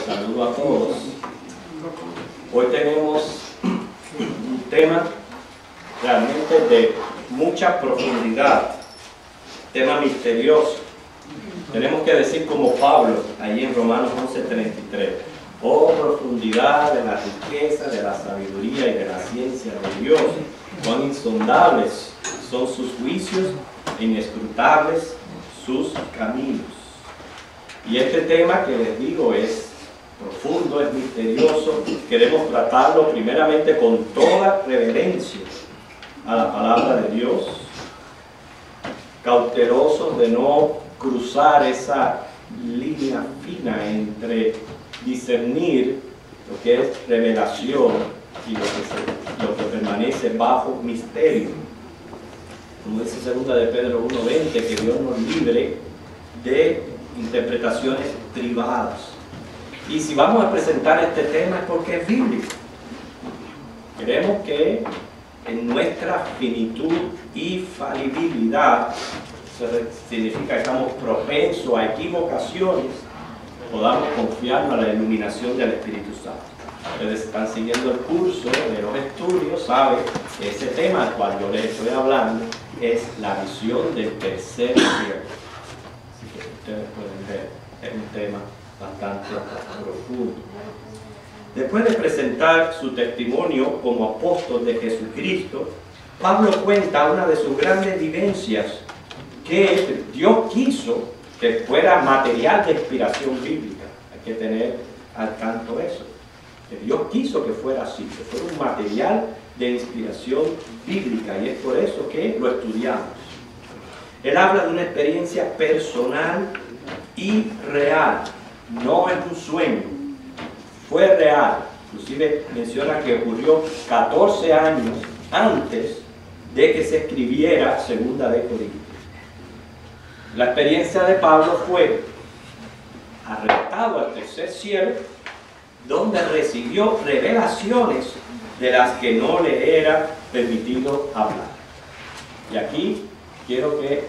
saludo a todos. Hoy tenemos un tema realmente de mucha profundidad, tema misterioso. Tenemos que decir como Pablo, allí en Romanos 11:33, oh profundidad de la riqueza, de la sabiduría y de la ciencia de Dios, cuán insondables son sus juicios e inescrutables sus caminos. Y este tema que les digo es profundo, es misterioso. Queremos tratarlo primeramente con toda reverencia a la palabra de Dios, cautelosos de no cruzar esa línea fina entre discernir lo que es revelación y lo que permanece bajo misterio. Como dice 2 de Pedro 1:20, que Dios nos libre de interpretaciones privadas. Y si vamos a presentar este tema es porque es bíblico. Queremos que en nuestra finitud y falibilidad, eso significa que estamos propensos a equivocaciones, podamos confiarnos a la iluminación del Espíritu Santo. Ustedes están siguiendo el curso de los estudios, saben que ese tema al cual yo les estoy hablando es la visión del tercer cielo. Así que ustedes pueden ver, es un tema bastante profundo. Después de presentar su testimonio como apóstol de Jesucristo, Pablo cuenta una de sus grandes vivencias, que Dios quiso que fuera material de inspiración bíblica. Hay que tener al tanto eso. Que Dios quiso que fuera así, que fuera un material de inspiración bíblica, y es por eso que lo estudiamos. Él habla de una experiencia personal y real, no es un sueño, fue real. Inclusive menciona que ocurrió 14 años antes de que se escribiera 2 de Corintios. La experiencia de Pablo fue arrebatado al tercer cielo, donde recibió revelaciones de las que no le era permitido hablar. Y aquí quiero que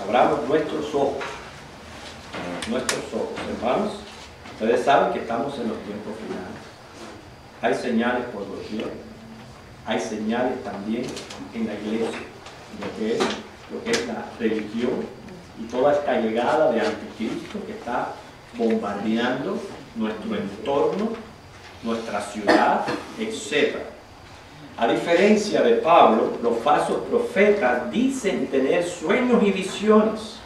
abramos nuestros ojos, hermanos. Ustedes saben que estamos en los tiempos finales. Hay señales por doquier, hay señales también en la iglesia, lo que es la religión y toda esta llegada de anticristo que está bombardeando nuestro entorno, nuestra ciudad, etc. A diferencia de Pablo, los falsos profetas dicen tener sueños y visiones,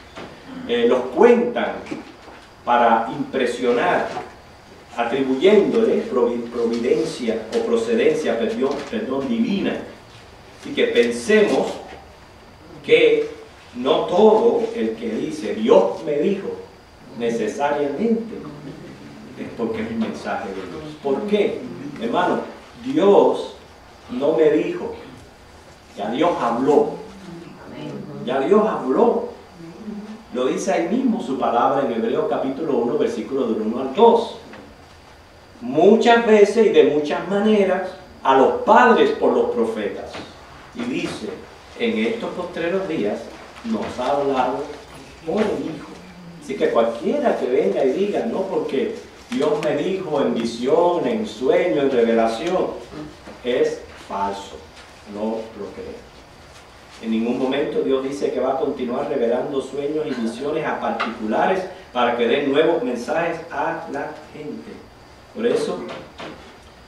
los cuentan para impresionar, atribuyéndole providencia o procedencia, perdón, divina. Así que pensemos que no todo el que dice Dios me dijo necesariamente es porque es un mensaje de Dios. ¿Por qué? Hermano, Dios no me dijo, ya Dios habló. Ya Dios habló. Lo dice ahí mismo su palabra en Hebreos capítulo 1, versículos del 1 al 2. Muchas veces y de muchas maneras a los padres por los profetas. Y dice, en estos postreros días nos ha hablado por el Hijo. Así que cualquiera que venga y diga, no porque Dios me dijo en visión, en sueño, en revelación, es falso, no lo creo. En ningún momento Dios dice que va a continuar revelando sueños y visiones a particulares para que den nuevos mensajes a la gente. Por eso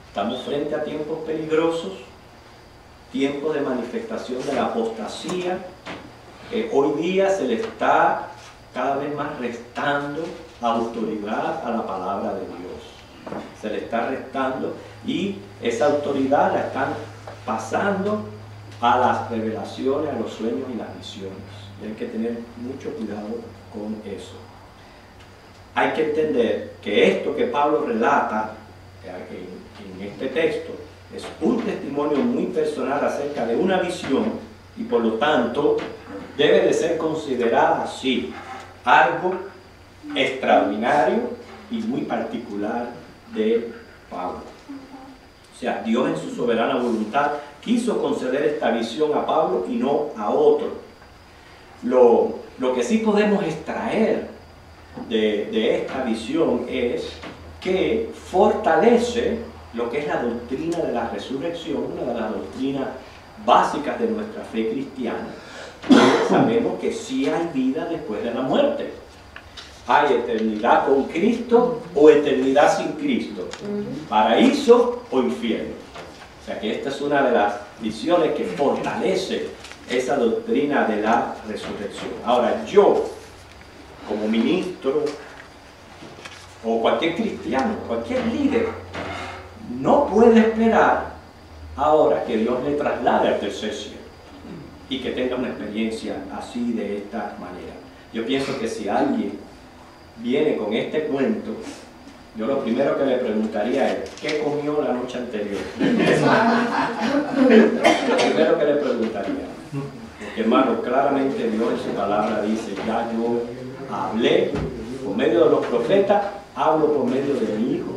estamos frente a tiempos peligrosos, tiempos de manifestación de la apostasía. Hoy día se le está cada vez más restando autoridad a la palabra de Dios. Se le está restando y esa autoridad la están pasando a las revelaciones, a los sueños y las visiones. Y hay que tener mucho cuidado con eso. Hay que entender que esto que Pablo relata en este texto es un testimonio muy personal acerca de una visión y por lo tanto debe de ser considerada así, algo extraordinario y muy particular de Pablo. O sea, Dios en su soberana voluntad quiso conceder esta visión a Pablo y no a otro. Lo que sí podemos extraer de esta visión es que fortalece lo que es la doctrina de la resurrección, una de las doctrinas básicas de nuestra fe cristiana. Sabemos que sí hay vida después de la muerte. Hay eternidad con Cristo o eternidad sin Cristo, paraíso o infierno. O sea que esta es una de las visiones que fortalece esa doctrina de la resurrección. Ahora, yo, como ministro, o cualquier cristiano, cualquier líder, no puede esperar ahora que Dios le traslade al tercer cielo y que tenga una experiencia así, de esta manera. Yo pienso que si alguien viene con este cuento, yo lo primero que le preguntaría es, ¿qué comió la noche anterior? Lo primero que le preguntaría. Porque, hermano, claramente Dios en su palabra dice, ya yo hablé por medio de los profetas, hablo por medio de mi Hijo,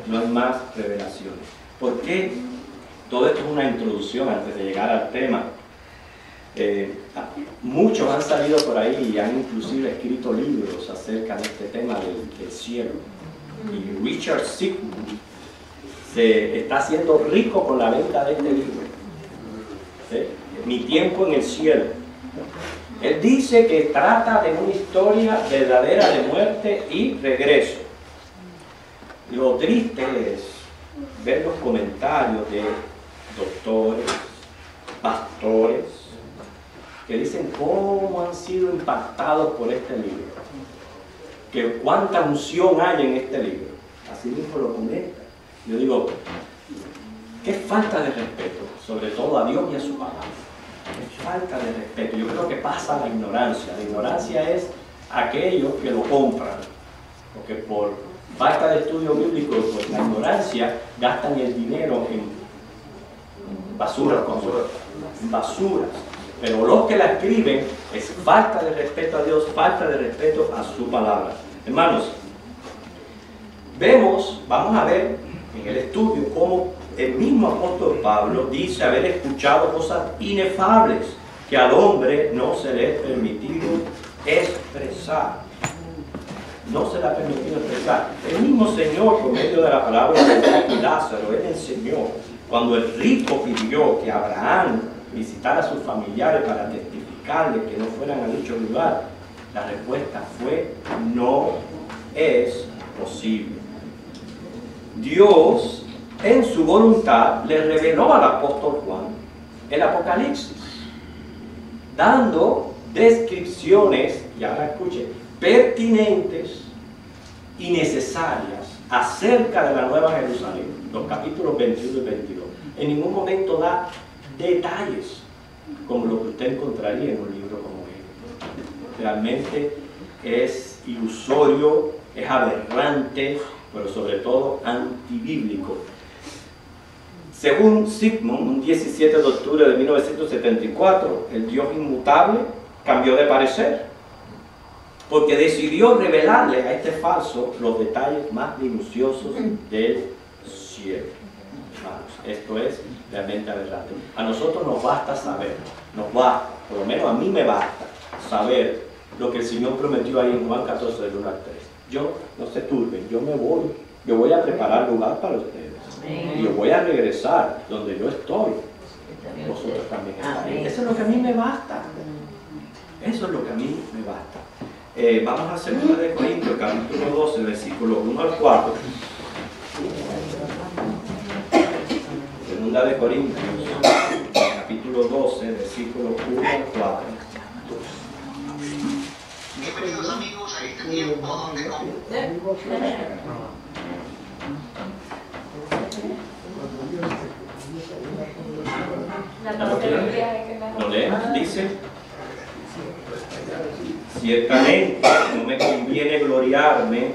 no hay más revelaciones. ¿Por qué? Todo esto es una introducción antes de llegar al tema. Muchos han salido por ahí y han inclusive escrito libros acerca de este tema del cielo. Y Richard Sigmund se está haciendo rico con la venta de este libro, ¿sí? Mi tiempo en el cielo. Él dice que trata de una historia verdadera de muerte y regreso. Lo triste es ver los comentarios de doctores, pastores, que dicen cómo han sido impactados por este libro, que cuánta unción hay en este libro. Así mismo lo comenta. Yo digo, qué falta de respeto, sobre todo a Dios y a su palabra. Qué falta de respeto. Yo creo que pasa la ignorancia. La ignorancia es aquellos que lo compran, porque por falta de estudio bíblico, pues la ignorancia, gastan el dinero en basuras, en basuras. Pero los que la escriben es falta de respeto a Dios, falta de respeto a su palabra. Hermanos, vamos a ver en el estudio cómo el mismo apóstol Pablo dice haber escuchado cosas inefables que al hombre no se le es permitido expresar. No se le ha permitido expresar. El mismo Señor, por medio de la palabra de Lázaro, Él enseñó, cuando el rico pidió que Abraham visitara a sus familiares para testificarle que no fueran a dicho lugar, la respuesta fue, no es posible. Dios, en su voluntad, le reveló al apóstol Juan el Apocalipsis, dando descripciones, y ahora escuche, pertinentes y necesarias acerca de la Nueva Jerusalén, los capítulos 21 y 22. En ningún momento da detalles como lo que usted encontraría en un libro como este. Realmente es ilusorio, es aberrante, pero sobre todo antibíblico. Según Sigmund, un 17 de octubre de 1974, el Dios inmutable cambió de parecer, porque decidió revelarle a este falso los detalles más minuciosos del cielo. Esto es realmente aberrante. A nosotros nos basta saber, nos basta, por lo menos a mí me basta saber lo que el Señor prometió ahí en Juan 14, del 1 al 3. Yo, no se turben, yo me voy, yo voy a preparar lugar para ustedes. Y yo voy a regresar donde yo estoy. Vosotros también estaréis. Eso es lo que a mí me basta. Eso es lo que a mí me basta. Vamos a 2 de Corintios, capítulo 12, versículos 1 al 4. 2 de Corintios, capítulo 12, versículos 1 al 4. Bienvenidos amigos a este tiempo donde ¿Lo leemos? Dice, ciertamente no me conviene gloriarme,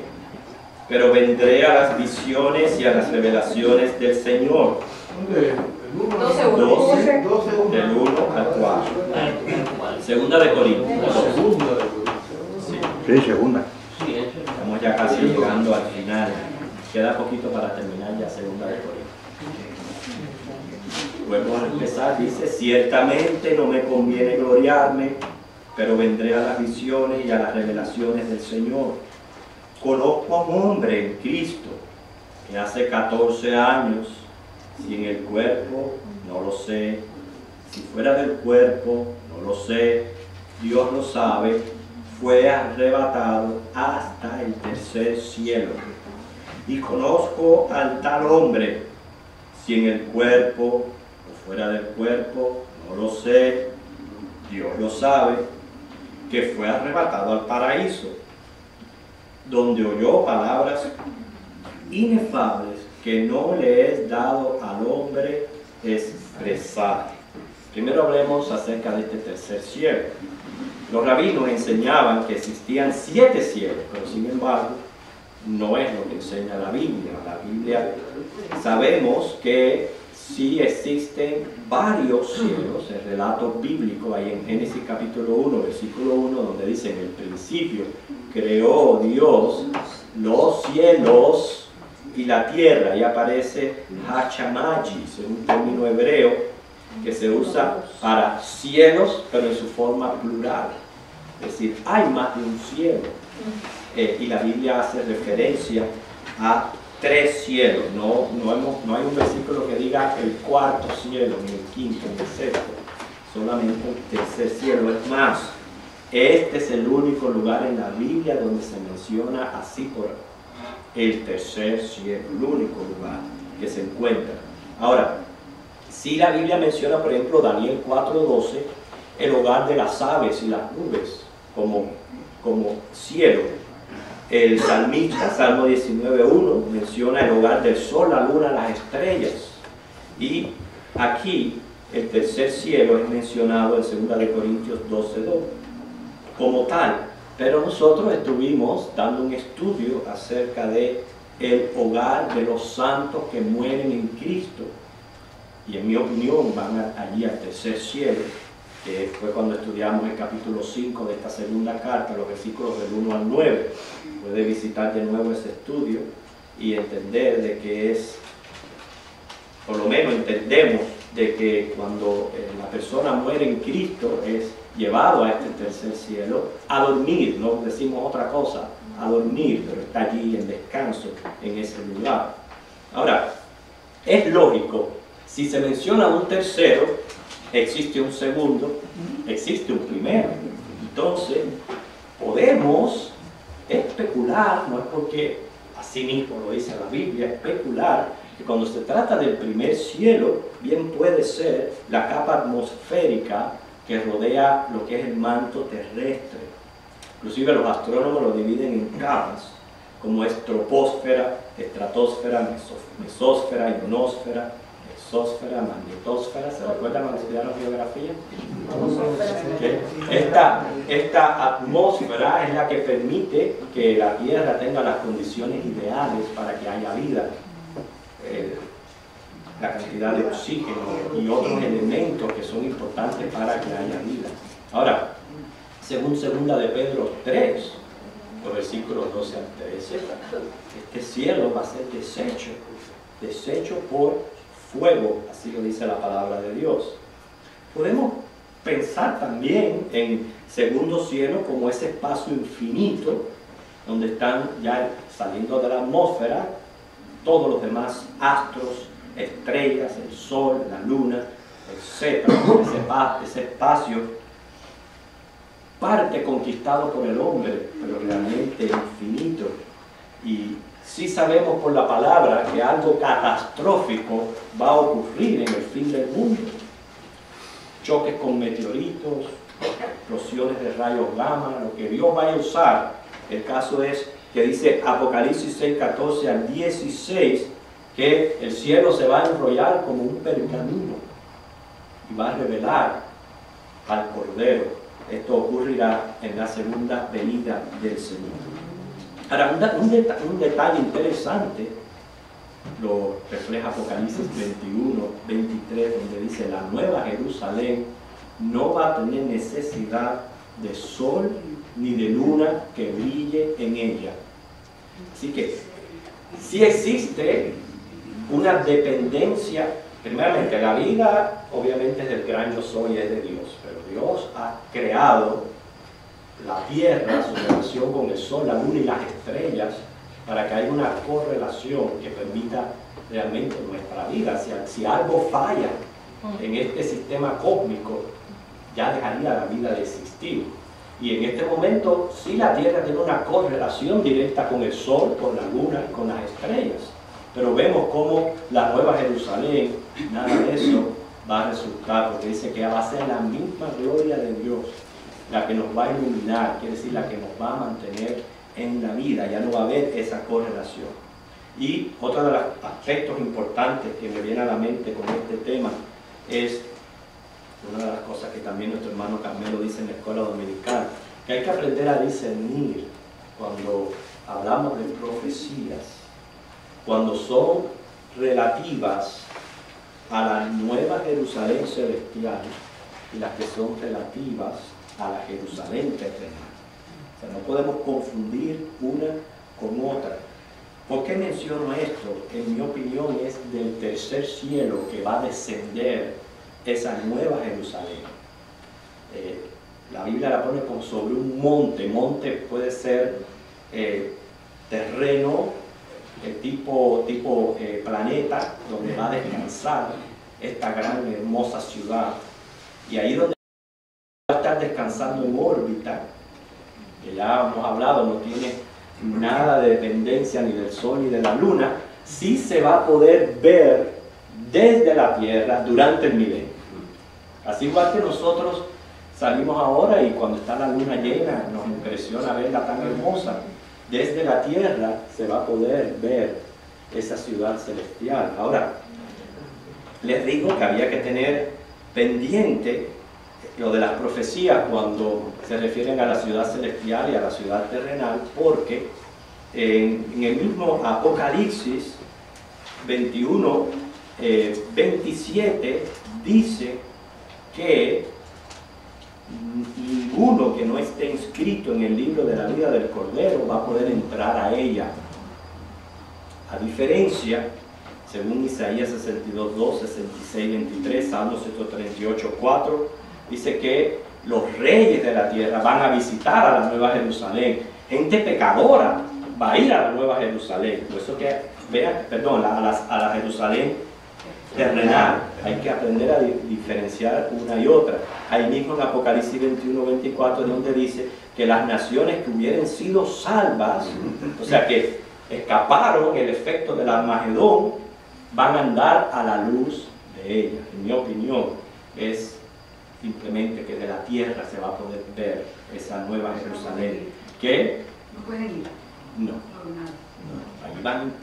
pero vendré a las visiones y a las revelaciones del Señor. 12, del 1 al 4. Segunda de Corintios. Sí, segunda. Estamos ya casi llegando al final. Queda poquito para terminar ya segunda de Corintios. Vuelvo a empezar, dice, ciertamente no me conviene gloriarme, pero vendré a las visiones y a las revelaciones del Señor. conozco a un hombre en Cristo que hace 14 años, si en el cuerpo, no lo sé, si fuera del cuerpo, no lo sé, Dios lo sabe, fue arrebatado hasta el tercer cielo. Y conozco al tal hombre, si en el cuerpo o fuera del cuerpo, no lo sé, Dios lo sabe, que fue arrebatado al paraíso, donde oyó palabras inefables que no le es dado al hombre expresar. Primero hablemos acerca de este tercer cielo. Los rabinos enseñaban que existían 7 cielos, pero sin embargo no es lo que enseña la Biblia. La Biblia sabemos que sí existen varios cielos. El relato bíblico ahí en Génesis capítulo 1, versículo 1, donde dice: en el principio creó Dios los cielos y la tierra, y aparece Hachamaji, es un término hebreo que se usa para cielos, pero en su forma plural. Es decir, hay más de un cielo. Y la Biblia hace referencia a 3 cielos. No hay un versículo que diga el 4.º cielo, ni el 5.º, ni el 6.º. Solamente el tercer cielo. Es más, este es el único lugar en la Biblia donde se menciona así por el tercer cielo, el único lugar que se encuentra. Ahora, si la Biblia menciona, por ejemplo, Daniel 4.12, el hogar de las aves y las nubes como cielo. El salmista, Salmo 19.1, menciona el hogar del sol, la luna, las estrellas. Y aquí el tercer cielo es mencionado en 2 Corintios 12.2 como tal. Pero nosotros estuvimos dando un estudio acerca de el hogar de los santos que mueren en Cristo. Y en mi opinión van allí al tercer cielo, que fue cuando estudiamos el capítulo 5 de esta segunda carta, los versículos del 1 al 9. Puede visitar de nuevo ese estudio y entender de que es, por lo menos entendemos de que cuando la persona muere en Cristo es llevado a este tercer cielo a dormir, no decimos otra cosa, a dormir, pero está allí en descanso en ese lugar. Ahora, es lógico, si se menciona un tercero, existe un segundo, existe un primero. Entonces, podemos especular, no es porque así mismo lo dice la Biblia, especular que cuando se trata del primer cielo, bien puede ser la capa atmosférica que rodea lo que es el manto terrestre. Inclusive los astrónomos lo dividen en capas, como es troposfera, estratosfera, mesósfera, ionosfera, exósfera, magnetosfera. ¿Se recuerdan cuando estudiaron geografía? Esta atmósfera es la que permite que la Tierra tenga las condiciones ideales para que haya vida. La cantidad de oxígeno y otros elementos que son importantes para que haya vida. Ahora, según 2 de Pedro 3, los versículos 12 al 13, este cielo va a ser deshecho por fuego, así lo dice la palabra de Dios. Podemos pensar también en segundo cielo como ese espacio infinito donde están ya saliendo de la atmósfera todos los demás astros, estrellas, el sol, la luna, etc. Ese espacio, parte conquistado por el hombre, pero realmente infinito. Y sí sabemos por la palabra que algo catastrófico va a ocurrir en el fin del mundo. Choques con meteoritos, explosiones de rayos gamma, lo que Dios vaya a usar. El caso es que dice Apocalipsis 6:14 al 16, que el cielo se va a enrollar como un pergamino y va a revelar al Cordero. Esto ocurrirá en la segunda venida del Señor. Ahora, un detalle interesante lo refleja Apocalipsis 21, 23, donde dice: la nueva Jerusalén no va a tener necesidad de sol ni de luna que brille en ella. Así que sí existe una dependencia. Primeramente, la vida obviamente es del gran yo soy, es de Dios, pero Dios ha creado la Tierra, su relación con el Sol, la Luna y las estrellas, para que haya una correlación que permita realmente nuestra vida. Si algo falla en este sistema cósmico, ya dejaría la vida de existir. Y en este momento, sí, la Tierra tiene una correlación directa con el Sol, con la Luna y con las estrellas. Pero vemos cómo la Nueva Jerusalén, nada de eso va a resultar, porque dice que va a ser la misma gloria de Dios la que nos va a iluminar, quiere decir la que nos va a mantener en la vida. Ya no va a haber esa correlación. Y otro de los aspectos importantes que me viene a la mente con este tema es una de las cosas que también nuestro hermano Carmelo dice en la escuela dominical, que hay que aprender a discernir cuando hablamos de profecías, cuando son relativas a la nueva Jerusalén celestial y las que son relativas a la Jerusalén terrenal. O sea, no podemos confundir una con otra. ¿Por qué menciono esto? En mi opinión es del tercer cielo que va a descender esa nueva Jerusalén. La Biblia la pone como sobre un monte. Monte puede ser terreno, tipo planeta, donde va a descansar esta gran hermosa ciudad. Y ahí donde va a estar descansando en órbita, que ya hemos hablado, no tiene nada de dependencia ni del sol ni de la luna, sí se va a poder ver desde la tierra durante el milenio. Así igual que nosotros salimos ahora y cuando está la luna llena nos impresiona verla tan hermosa, desde la tierra se va a poder ver esa ciudad celestial. Ahora, les digo que había que tener pendiente lo de las profecías cuando se refieren a la ciudad celestial y a la ciudad terrenal, porque en el mismo Apocalipsis 21, 27 dice que ninguno que no esté inscrito en el libro de la vida del Cordero va a poder entrar a ella. A diferencia, según Isaías 62, 2, 66, 23, Salmo 138, 4, dice que los reyes de la tierra van a visitar a la Nueva Jerusalén. Gente pecadora va a ir a la Nueva Jerusalén. Por eso que, vean, perdón, a la Jerusalén terrenal. Hay que aprender a diferenciar una y otra. Ahí mismo en Apocalipsis 21, 24, donde dice que las naciones que hubieran sido salvas, o sea que escaparon el efecto del Armagedón, van a andar a la luz de ella. En mi opinión, es simplemente que de la tierra se va a poder ver esa nueva Jerusalén. ¿Qué? ¿No pueden ir? No. Ahí van,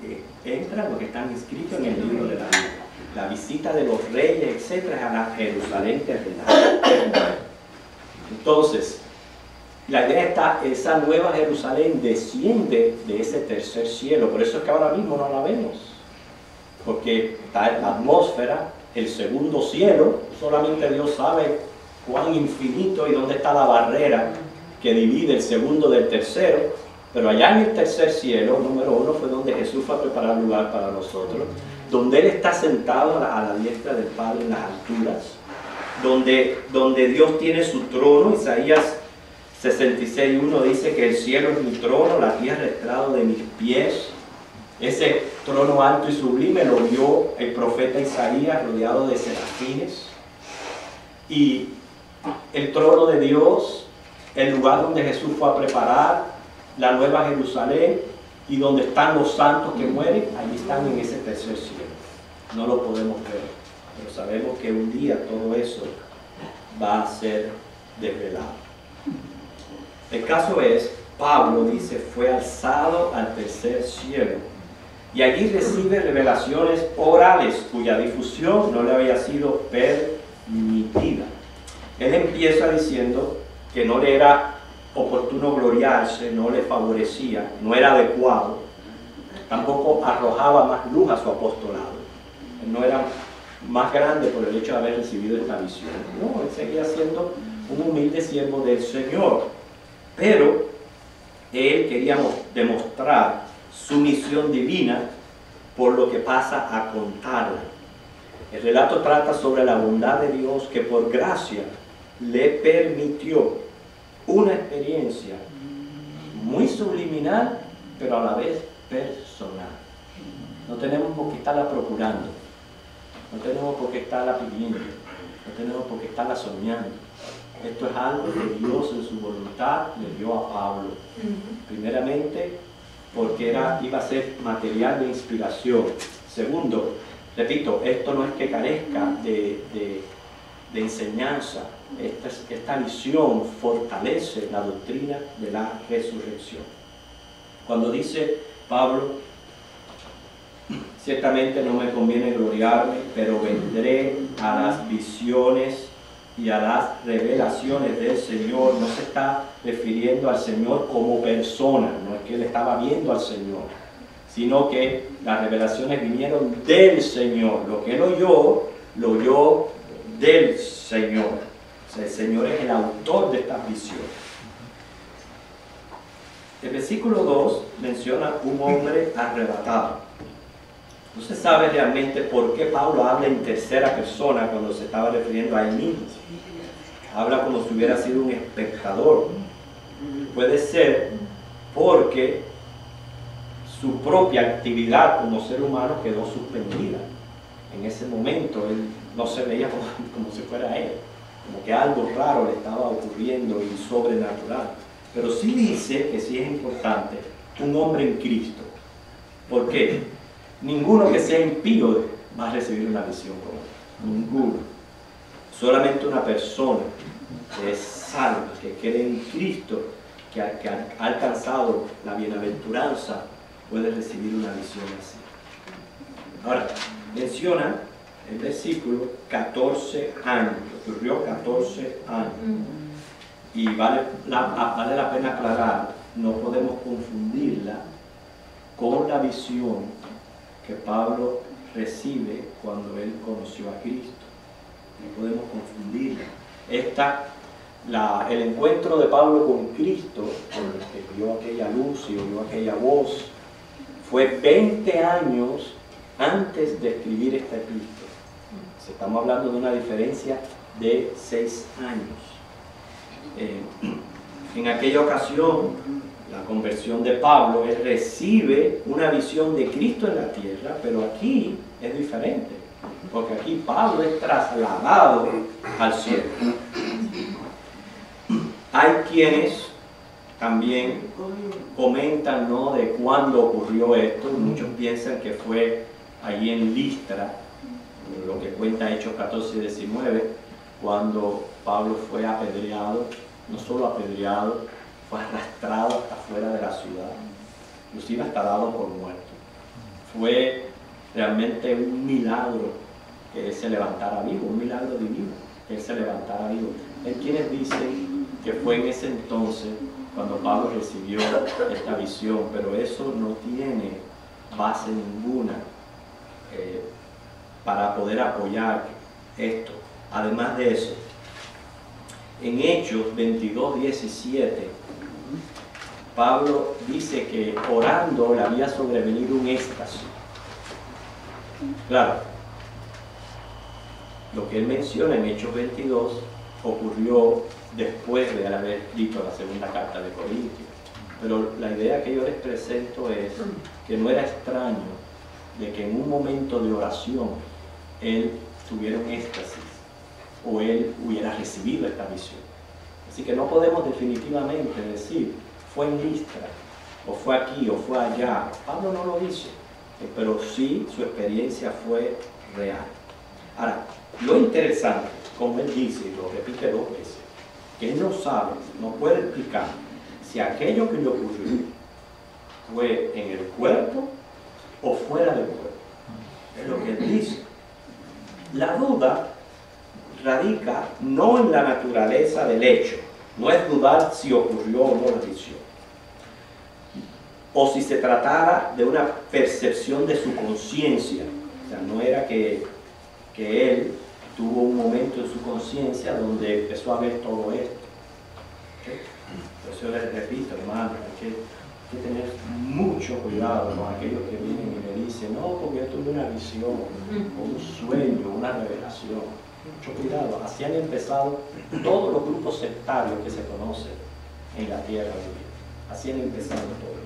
entran los que están inscritos en el libro de la vida. La visita de los reyes, etcétera, es a la Jerusalén terrenal. Entonces, la idea está, esa nueva Jerusalén desciende de ese tercer cielo. Por eso es que ahora mismo no la vemos. Porque está en la atmósfera, el segundo cielo, solamente Dios sabe cuán infinito y dónde está la barrera que divide el segundo del tercero. Pero allá en el tercer cielo, número 1, fue donde Jesús fue a preparar lugar para nosotros, donde Él está sentado a la diestra del Padre en las alturas, donde Dios tiene su trono. Isaías 66:1 dice que el cielo es mi trono, la tierra es estrado de mis pies. Ese trono alto y sublime lo vio el profeta Isaías rodeado de serafines. Y el trono de Dios, el lugar donde Jesús fue a preparar la nueva Jerusalén y donde están los santos que mueren, allí están en ese tercer cielo. No lo podemos ver, pero sabemos que un día todo eso va a ser desvelado. El caso es, Pablo dice, fue alzado al tercer cielo y allí recibe revelaciones orales cuya difusión no le había sido permitida. Él empieza diciendo que no le era oportuno gloriarse, no le favorecía, no era adecuado, tampoco arrojaba más luz a su apostolado. Él no era más grande por el hecho de haber recibido esta visión. No, él seguía siendo un humilde siervo del Señor, pero él quería demostrar su misión divina por lo que pasa a contarla. El relato trata sobre la bondad de Dios que por gracia le permitió una experiencia muy subliminal, pero a la vez personal. No tenemos por qué estarla procurando, no tenemos por qué estarla pidiendo, no tenemos por qué estarla soñando. Esto es algo que Dios en su voluntad le dio a Pablo. Primeramente, porque iba a ser material de inspiración. Segundo, repito, esto no es que carezca de enseñanza. Esta visión fortalece la doctrina de la resurrección. Cuando dice Pablo, ciertamente no me conviene gloriarme, pero vendré a las visiones y a las revelaciones del Señor, no se está refiriendo al Señor como persona, no es que él estaba viendo al Señor, sino que las revelaciones vinieron del Señor. Lo que él oyó, lo oyó del Señor. O sea, el Señor es el autor de estas visiones. El versículo 2 menciona un hombre arrebatado. No se sabe realmente por qué Pablo habla en tercera persona cuando se estaba refiriendo a él mismo. Habla como si hubiera sido un espectador. Puede ser porque su propia actividad como ser humano quedó suspendida. En ese momento él no se veía como si fuera él, como que algo raro le estaba ocurriendo y sobrenatural. Pero sí dice, que sí es importante, un hombre en Cristo. ¿Por qué? Ninguno que sea impío va a recibir una visión como él. Ninguno. Solamente una persona que es salva, que cree en Cristo, que ha alcanzado la bienaventuranza, puede recibir una visión así. Ahora, menciona el versículo 14 años. Ocurrió 14 años. Y vale la pena aclarar, no podemos confundirla con la visión que Pablo recibe cuando él conoció a Cristo. No podemos confundirla. El encuentro de Pablo con Cristo, que vio aquella luz y oyó aquella voz, fue 20 años antes de escribir esta epístola. Estamos hablando de una diferencia de 6 años. En aquella ocasión, la conversión de Pablo, él recibe una visión de Cristo en la tierra, pero aquí es diferente, porque aquí Pablo es trasladado al cielo. Hay quienes también comentan, ¿no?, de cuándo ocurrió esto. Muchos piensan que fue allí en Listra, lo que cuenta Hechos 14 y 19, cuando Pablo fue apedreado, no solo apedreado, fue arrastrado hasta fuera de la ciudad, inclusive hasta dado por muerto. Fue realmente un milagro que él se levantara vivo, un milagro divino, que él se levantara vivo. Hay quienes dicen que fue en ese entonces cuando Pablo recibió esta visión, pero eso no tiene base ninguna para poder apoyar esto. Además de eso, en Hechos 22:17, Pablo dice que orando le había sobrevenido un éxtasis. Claro, lo que él menciona en Hechos 22 ocurrió después de haber escrito la segunda carta de Corintios. Pero la idea que yo les presento es que no era extraño de que en un momento de oración él tuviera un éxtasis o él hubiera recibido esta visión. Así que no podemos definitivamente decir fue en Listra, o fue aquí, o fue allá. Pablo no lo dice, pero sí su experiencia fue real. Ahora, lo interesante, como él dice, y lo repite 2 veces, que él no sabe, no puede explicar si aquello que le ocurrió fue en el cuerpo o fuera del cuerpo. Es lo que él dice. La duda radica no en la naturaleza del hecho, no es dudar si ocurrió o no la visión, o si se tratara de una percepción de su conciencia. O sea, no era que él tuvo un momento en su conciencia donde empezó a ver todo esto. ¿Okay? Por eso les repito, hermano, hay que tener mucho cuidado con aquellos que vienen y me dicen, no, porque yo tuve una visión, o un sueño, una revelación. Mucho cuidado. Así han empezado todos los grupos sectarios que se conocen en la tierra vivir. Así han empezado todos.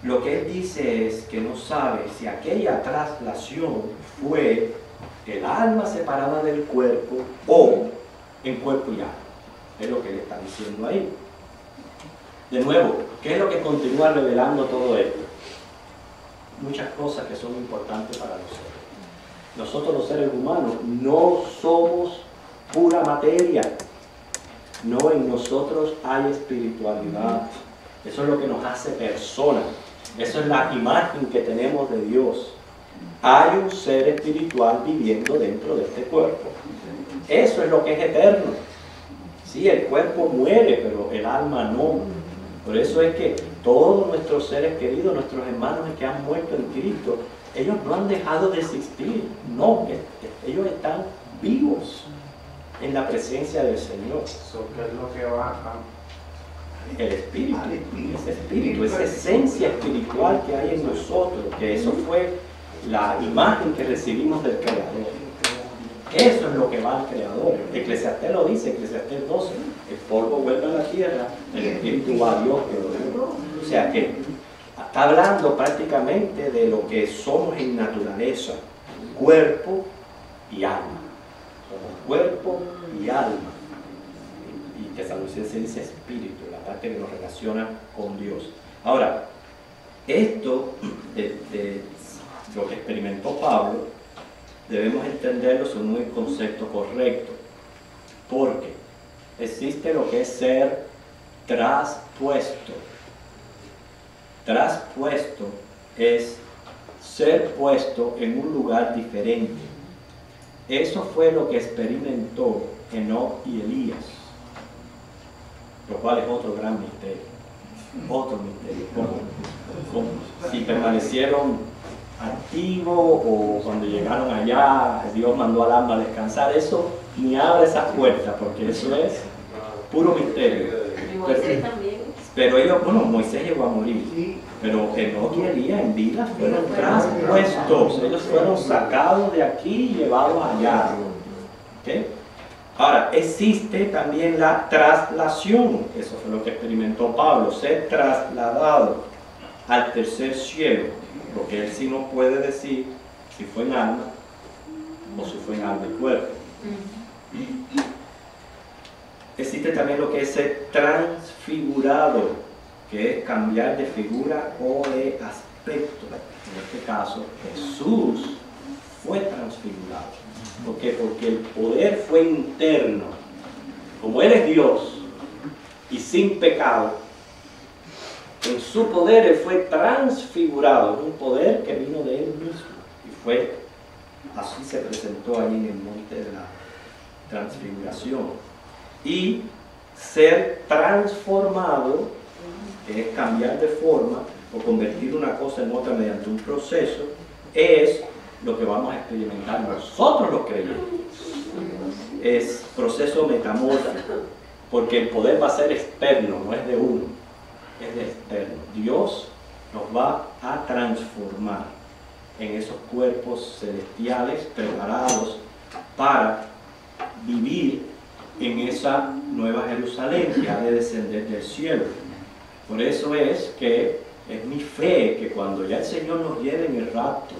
Lo que él dice es que no sabe si aquella traslación fue el alma separada del cuerpo o en cuerpo y alma. Es lo que él está diciendo ahí. De nuevo, ¿qué es lo que continúa revelando todo esto? Muchas cosas que son importantes para nosotros. Nosotros los seres humanos no somos pura materia. No, en nosotros hay espiritualidad. Eso es lo que nos hace personas. Eso es la imagen que tenemos de Dios. Hay un ser espiritual viviendo dentro de este cuerpo. Eso es lo que es eterno. Sí, el cuerpo muere, pero el alma no. Por eso es que todos nuestros seres queridos, nuestros hermanos que han muerto en Cristo, ellos no han dejado de existir. No, ellos están vivos en la presencia del Señor. Eso que es lo que va El espíritu, ese espíritu, esa esencia espiritual que hay en nosotros, que eso fue la imagen que recibimos del Creador. Eso es lo que va al Creador. Eclesiastés lo dice, Eclesiastés 12, el polvo vuelve a la tierra, el espíritu va a Dios. O sea que está hablando prácticamente de lo que somos en naturaleza, cuerpo y alma. Somos cuerpo y alma. Y Tesalonicenses dice espíritu, la parte que nos relaciona con Dios. Ahora, esto de lo que experimentó Pablo, debemos entenderlo según el concepto correcto, porque existe lo que es ser traspuesto. Traspuesto es ser puesto en un lugar diferente. Eso fue lo que experimentó Enoc y Elías, lo cual es otro gran misterio. Otro misterio. Como si permanecieron activos o cuando llegaron allá, Dios mandó al alma a descansar. Eso ni abre esas puertas, porque eso es puro misterio. Y Moisés también. Pero ellos, bueno, Moisés llegó a morir, pero Enoc y Elías en vida fueron traspuestos. Ellos fueron sacados de aquí y llevados allá. ¿Okay? Ahora, existe también la traslación. Eso fue lo que experimentó Pablo, ser trasladado al tercer cielo, porque él sí no puede decir si fue en alma o si fue en alma y cuerpo. Existe también lo que es ser transfigurado, que es cambiar de figura o de aspecto. En este caso, Jesús fue transfigurado. ¿Por qué? Porque el poder fue interno. Como Él es Dios y sin pecado, en su poder Él fue transfigurado. Un poder que vino de Él mismo. Y fue, así se presentó allí en el monte de la transfiguración. Y ser transformado, que es cambiar de forma o convertir una cosa en otra mediante un proceso, es lo que vamos a experimentar nosotros los creyentes. Es proceso metamórfico, porque el poder va a ser externo, no es de uno, es de externo. Dios nos va a transformar en esos cuerpos celestiales preparados para vivir en esa nueva Jerusalén que ha de descender del cielo. Por eso es que es mi fe que cuando ya el Señor nos lleve en el rapto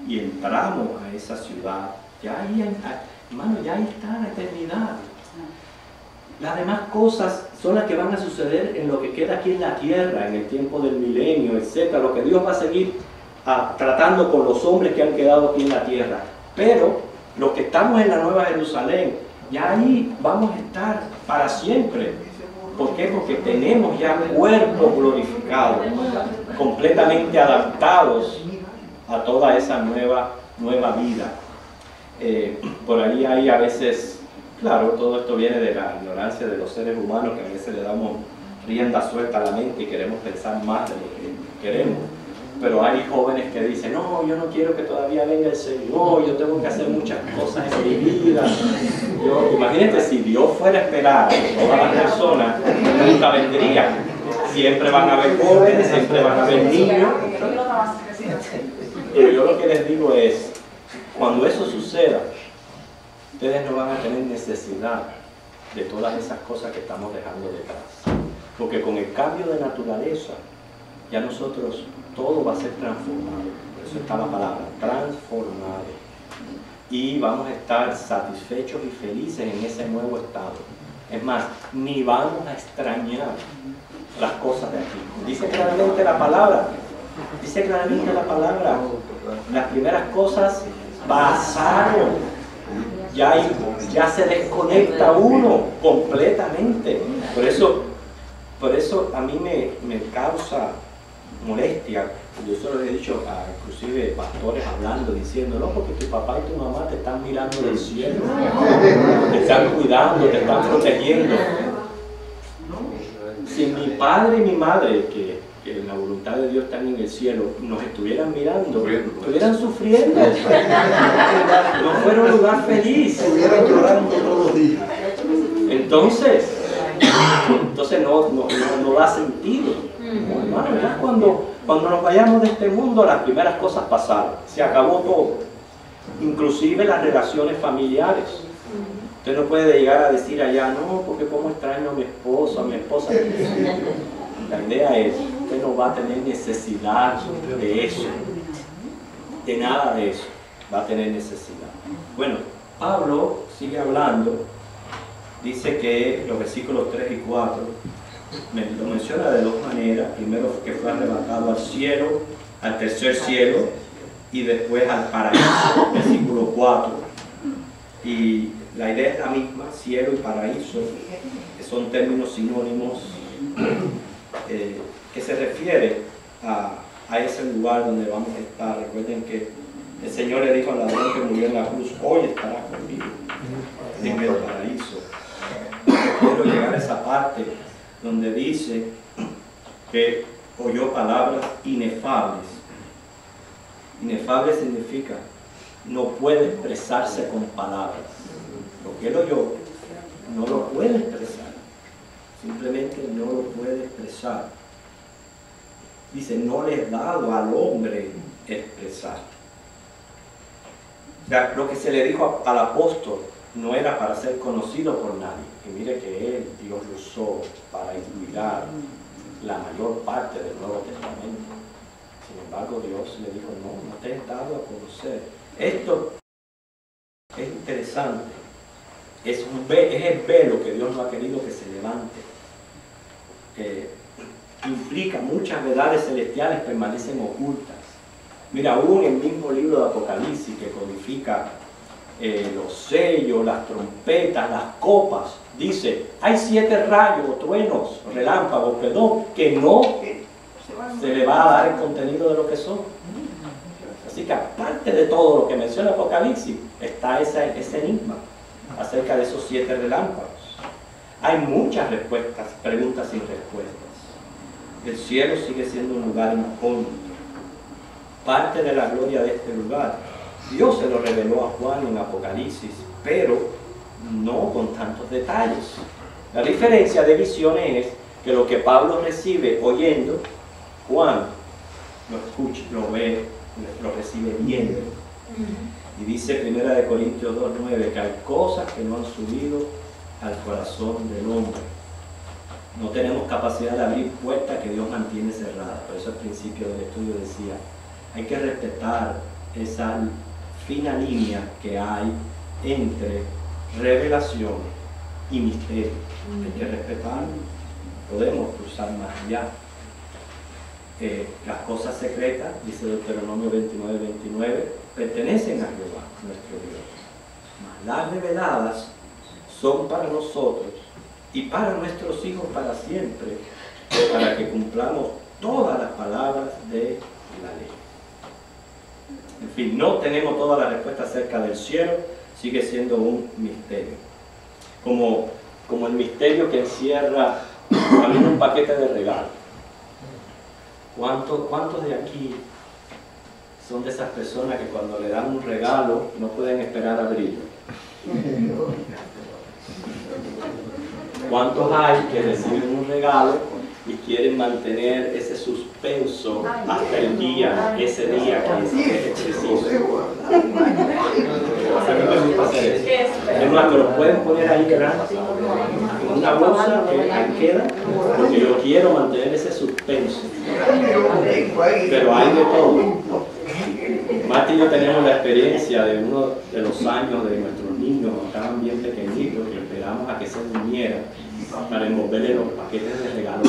y entramos a esa ciudad, ya ahí, hermano, ya ahí está la eternidad. Las demás cosas son las que van a suceder en lo que queda aquí en la tierra, en el tiempo del milenio, etc. Lo que Dios va a seguir tratando con los hombres que han quedado aquí en la tierra. Pero los que estamos en la nueva Jerusalén, ya ahí vamos a estar para siempre. ¿Por qué? Porque tenemos ya cuerpos glorificados, completamente adaptados a toda esa nueva vida. Por ahí hay a veces, claro, todo esto viene de la ignorancia de los seres humanos, que a veces le damos rienda suelta a la mente y queremos pensar más de lo que queremos. Pero hay jóvenes que dicen, no, yo no quiero que todavía venga el Señor, yo tengo que hacer muchas cosas en mi vida. Imagínate, si Dios fuera a esperar a todas las personas, nunca vendría. Siempre van a haber jóvenes, siempre van a haber niños. Pero yo lo que les digo es, cuando eso suceda, ustedes no van a tener necesidad de todas esas cosas que estamos dejando detrás. Porque con el cambio de naturaleza, ya nosotros, todo va a ser transformado. Por eso está la palabra, transformado. Y vamos a estar satisfechos y felices en ese nuevo estado. Es más, ni vamos a extrañar las cosas de aquí. Dice claramente la palabra, las primeras cosas pasaron. Ya se desconecta uno completamente. Por eso a mí me causa molestia. Yo se lo he dicho a inclusive pastores hablando, diciendo, no, porque tu papá y tu mamá te están mirando del cielo, te están cuidando, te están protegiendo. Si mi padre y mi madre, que en la voluntad de Dios están en el cielo, nos estuvieran mirando, estuvieran sufriendo, no fuera un lugar feliz, Estuvieran llorando todos los días. Entonces no da sentido. Hermano, ya cuando nos vayamos de este mundo, las primeras cosas pasaron, se acabó todo, inclusive las relaciones familiares. Usted no puede llegar a decir allá, no, porque cómo extraño a mi esposo, a mi esposa. La idea es, usted no va a tener necesidad de eso, de nada de eso, va a tener necesidad. Bueno, Pablo sigue hablando, dice que los versículos 3 y 4, lo menciona de dos maneras. Primero, que fue arrebatado al cielo, al tercer cielo, y después al paraíso, versículo 4. Y la idea es la misma, cielo y paraíso, que son términos sinónimos, que se refiere a ese lugar donde vamos a estar. Recuerden que el Señor le dijo al ladrón que murió en la cruz, hoy estarás conmigo en el paraíso. Quiero llegar a esa parte donde dice que oyó palabras inefables. Inefable significa no puede expresarse con palabras. Lo que él oyó no lo puede expresar, simplemente no lo puede expresar. Dice, no le es dado al hombre expresar. O sea, lo que se le dijo al apóstol no era para ser conocido por nadie. Y mire que él, Dios lo usó para inspirar la mayor parte del Nuevo Testamento. Sin embargo, Dios le dijo, no te he dado a conocer. Esto es interesante. Es el velo que Dios no ha querido que se levante. Implica muchas verdades celestiales permanecen ocultas. Mira, aún el mismo libro de Apocalipsis que codifica los sellos, las trompetas, las copas, dice, hay 7 rayos, o truenos, relámpagos, perdón, que no se le va a dar el contenido de lo que son. Así que aparte de todo lo que menciona Apocalipsis, está ese enigma acerca de esos 7 relámpagos. Hay muchas respuestas, preguntas sin respuestas. El cielo sigue siendo un lugar incógnito. Parte de la gloria de este lugar, Dios se lo reveló a Juan en Apocalipsis, pero no con tantos detalles. La diferencia de visiones es que lo que Pablo recibe oyendo, Juan lo escucha, lo ve, lo recibe viendo. Y dice 1 Corintios 2:9 que hay cosas que no han subido al corazón del hombre. No tenemos capacidad de abrir puertas que Dios mantiene cerradas. Por eso al principio del estudio decía, hay que respetar esa fina línea que hay entre revelación y misterio. Hay que respetarlo. Podemos cruzar más allá. Las cosas secretas, dice Deuteronomio 29:29, pertenecen a Jehová, nuestro Dios. Mas las reveladas son para nosotros y para nuestros hijos para siempre, para que cumplamos todas las palabras de la ley. En fin, no tenemos toda la respuesta acerca del cielo, sigue siendo un misterio. Como el misterio que encierra también un paquete de regalos. ¿Cuántos de aquí son de esas personas que cuando le dan un regalo no pueden esperar a abrirlo? ¿Cuántos hay que reciben un regalo y quieren mantener ese suspenso hasta el día, ese día que es preciso? A mí me gusta hacer eso. Es más, me lo pueden poner ahí delante, en una bolsa que ahí queda, porque yo quiero mantener ese suspenso. Pero hay de todo. Marta y yo tenemos la experiencia de uno de los años de nuestros niños, cuando estaban bien pequeñitos, que esperamos a que se durmieran para envolverle los paquetes de regalos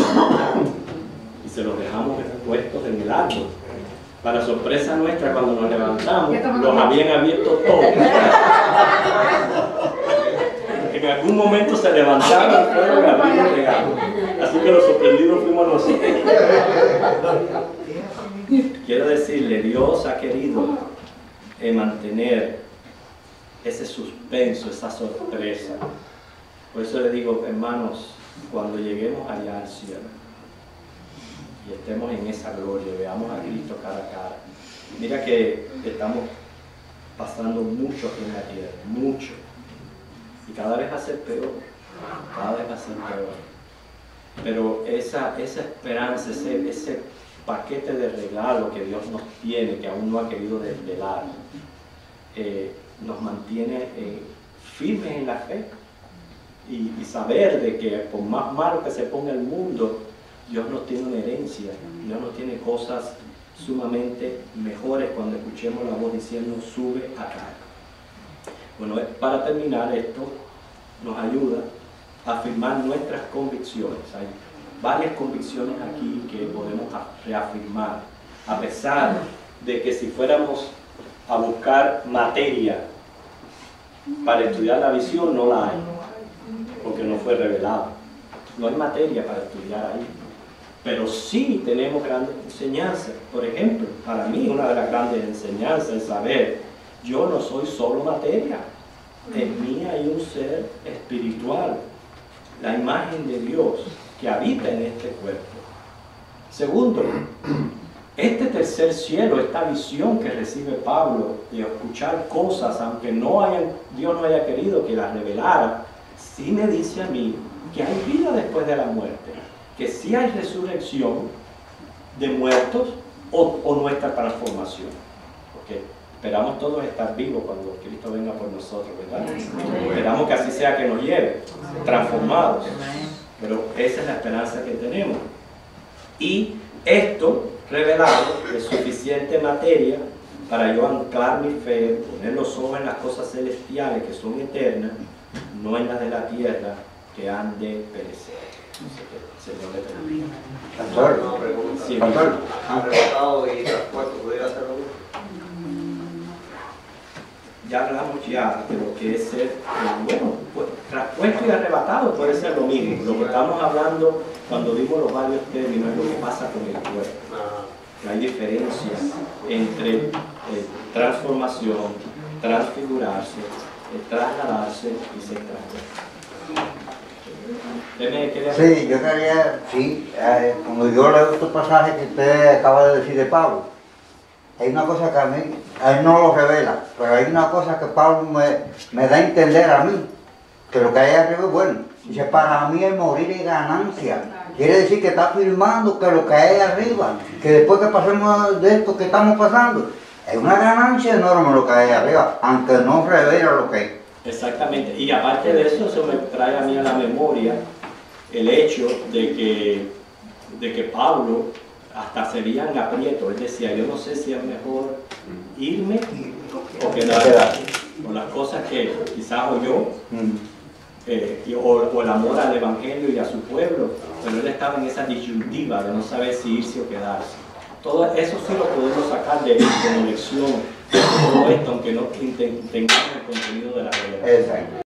y se los dejamos puestos en el árbol. Para sorpresa nuestra, cuando nos levantamos, los habían abierto todos. En algún momento se levantaron, fueron y abrieron el regalo. Así que los sorprendidos fuimos nosotros. Quiero decirle, Dios ha querido mantener ese suspenso, esa sorpresa. Por eso le digo, hermanos, cuando lleguemos allá al cielo y estemos en esa gloria, veamos a Cristo cara a cara. Mira que estamos pasando mucho aquí en la tierra, mucho. Y cada vez va a ser peor, cada vez va a ser peor. Pero esa esperanza, ese paquete de regalo que Dios nos tiene, que aún no ha querido desvelar, nos mantiene firmes en la fe y saber de que por más malo que se ponga el mundo, Dios nos tiene una herencia, Dios nos tiene cosas sumamente mejores cuando escuchemos la voz diciendo sube acá. Bueno, para terminar esto nos ayuda a afirmar nuestras convicciones. Hay varias convicciones aquí que podemos reafirmar, a pesar de que si fuéramos a buscar materia para estudiar la visión, no la hay, porque no fue revelado. No hay materia para estudiar ahí, pero sí tenemos grandes enseñanzas. Por ejemplo, para mí una de las grandes enseñanzas es saber, yo no soy solo materia, en mí hay un ser espiritual, la imagen de Dios que habita en este cuerpo. Segundo, este tercer cielo, esta visión que recibe Pablo de escuchar cosas, aunque Dios no haya querido que las revelara, sí me dice a mí que hay vida después de la muerte, que sí hay resurrección de muertos o nuestra transformación. Porque esperamos todos estar vivos cuando Cristo venga por nosotros, ¿verdad? Esperamos que así sea que nos lleve, transformados. Pero esa es la esperanza que tenemos. Y esto revelado es suficiente materia para yo anclar mi fe, poner los ojos en las cosas celestiales que son eternas, no en las de la tierra que han de perecer. Señor le bendiga. Pastor, Arrebatado y traspuesto, ¿pudiera hacerlo? Ya hablamos ya de lo que es ser, bueno, pues, traspuesto y arrebatado puede ser lo mismo. Lo que estamos hablando cuando vimos los varios términos es lo que pasa con el cuerpo. Hay diferencias entre transformación, transfigurarse, trasladarse y ser transformado. Sí, yo quería, cuando yo leo estos pasajes que usted acaba de decir de Pablo, hay una cosa que a mí, a él no lo revela, pero hay una cosa que Pablo me da a entender a mí, que lo que hay arriba es bueno. Dice, para mí el morir es ganancia. Quiere decir que está afirmando que lo que hay arriba, que después que pasemos de esto que estamos pasando, es una ganancia enorme lo que hay arriba, aunque no revela lo que es. Exactamente, y aparte de eso, eso me trae a mí a la memoria el hecho de que Pablo hasta se veía en aprieto. Él decía, yo no sé si es mejor irme o quedarme, por las cosas que quizás oyó, o el amor al Evangelio y a su pueblo, pero él estaba en esa disyuntiva de no saber si irse o quedarse. Todo eso sí lo podemos sacar de lección de todo esto, aunque no tengamos el contenido de la revelación.